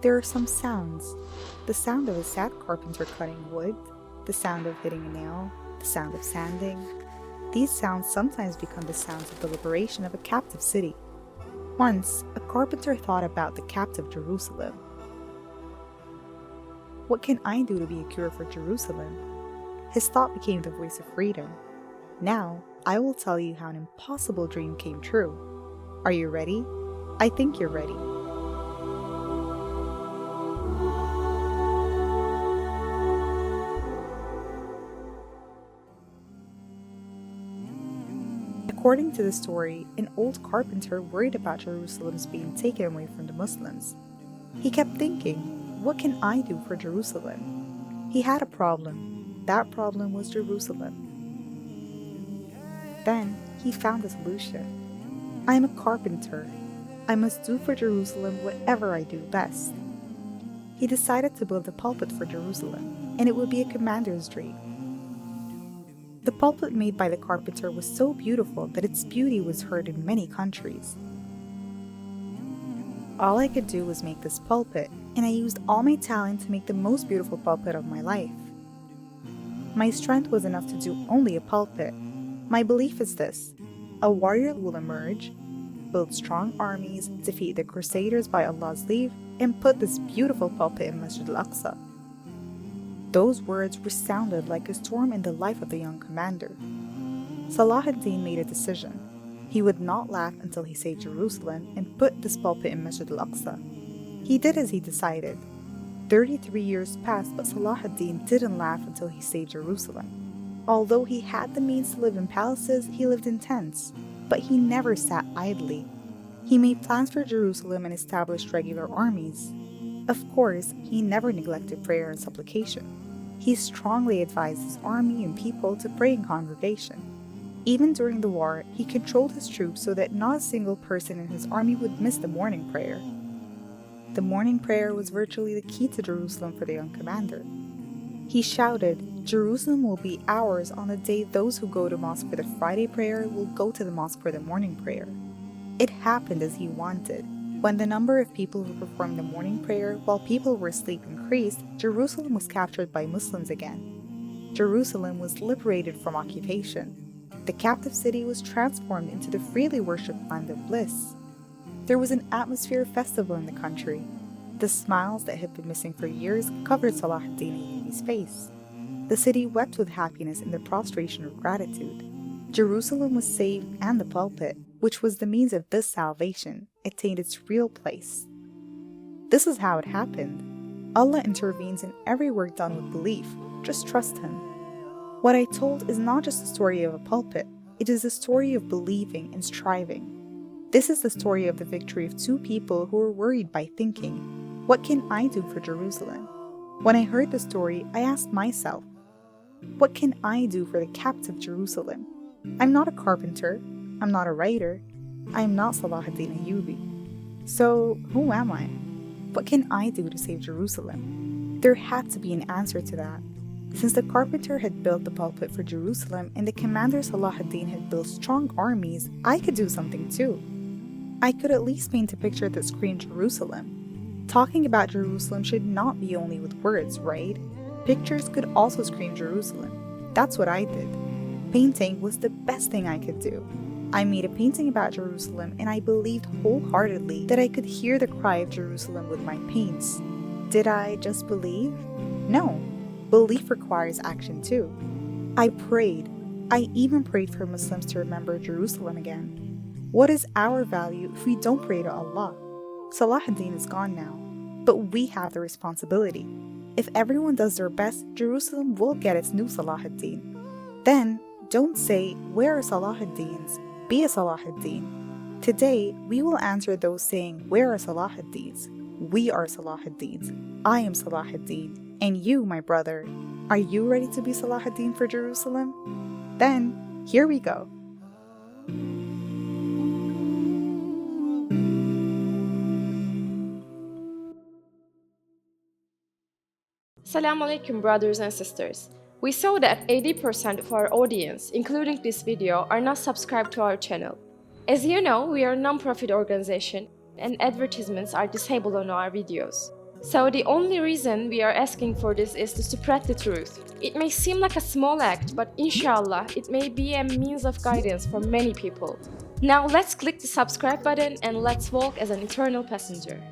There are some sounds. The sound of a sad carpenter cutting wood, the sound of hitting a nail, the sound of sanding. These sounds sometimes become the sounds of the liberation of a captive city. Once, a carpenter thought about the captive Jerusalem. What can I do to be a cure for Jerusalem? His thought became the voice of freedom. Now, I will tell you how an impossible dream came true. Are you ready? I think you're ready. According to the story, an old carpenter worried about Jerusalem's being taken away from the Muslims. He kept thinking, what can I do for Jerusalem? He had a problem. That problem was Jerusalem. Then he found a solution. I am a carpenter. I must do for Jerusalem whatever I do best. He decided to build a pulpit for Jerusalem, and it would be a commander's dream. The pulpit made by the carpenter was so beautiful that its beauty was heard in many countries. All I could do was make this pulpit, and I used all my talent to make the most beautiful pulpit of my life. My strength was enough to do only a pulpit. My belief is this: a warrior will emerge, build strong armies, defeat the crusaders by Allah's leave, and put this beautiful pulpit in Masjid al-Aqsa. Those words resounded like a storm in the life of the young commander. Salahaddin made a decision. He would not laugh until he saved Jerusalem and put this pulpit in Masjid al-Aqsa. He did as he decided. 33 years passed, but Salahaddin didn't laugh until he saved Jerusalem. Although he had the means to live in palaces, he lived in tents. But he never sat idly. He made plans for Jerusalem and established regular armies. Of course, he never neglected prayer and supplication. He strongly advised his army and people to pray in congregation. Even during the war, he controlled his troops so that not a single person in his army would miss the morning prayer. The morning prayer was virtually the key to Jerusalem for the young commander. He shouted, "Jerusalem will be ours on the day those who go to mosque for the Friday prayer will go to the mosque for the morning prayer." It happened as he wanted. When the number of people who performed the morning prayer while people were asleep increased, Jerusalem was captured by Muslims again. Jerusalem was liberated from occupation. The captive city was transformed into the freely worshipped land of bliss. There was an atmosphere of festival in the country. The smiles that had been missing for years covered Salahaddin Ayyubi's face. The city wept with happiness in the prostration of gratitude. Jerusalem was saved, and the pulpit, which was the means of this salvation, attained its real place. This is how it happened. Allah intervenes in every work done with belief. Just trust Him. What I told is not just the story of a pulpit, it is the story of believing and striving. This is the story of the victory of two people who were worried by thinking, what can I do for Jerusalem? When I heard the story, I asked myself, what can I do for the captive Jerusalem? I'm not a carpenter, I'm not a writer, I am not Salahaddin Ayyubi. So, who am I? What can I do to save Jerusalem? There had to be an answer to that. Since the carpenter had built the pulpit for Jerusalem and the commander Salahaddin had built strong armies, I could do something too. I could at least paint a picture that screamed Jerusalem. Talking about Jerusalem should not be only with words, right? Pictures could also scream Jerusalem. That's what I did. Painting was the best thing I could do. I made a painting about Jerusalem, and I believed wholeheartedly that I could hear the cry of Jerusalem with my paints. Did I just believe? No. Belief requires action too. I prayed. I even prayed for Muslims to remember Jerusalem again. What is our value if we don't pray to Allah? Salahaddin is gone now, but we have the responsibility. If everyone does their best, Jerusalem will get its new Salahaddin. Then, don't say, "Where are Salahaddins?" Be a Salahaddin. Today, we will answer those saying, "Where are Salahaddins?" We are Salahaddins. I am Salahaddin. And you, my brother, are you ready to be Salahaddin for Jerusalem? Then, here we go. Assalamu alaikum, brothers and sisters. We saw that 80% of our audience, including this video, are not subscribed to our channel. As you know, we are a non-profit organization and advertisements are disabled on our videos. So the only reason we are asking for this is to spread the truth. It may seem like a small act, but inshallah, it may be a means of guidance for many people. Now let's click the subscribe button and let's walk as an eternal passenger.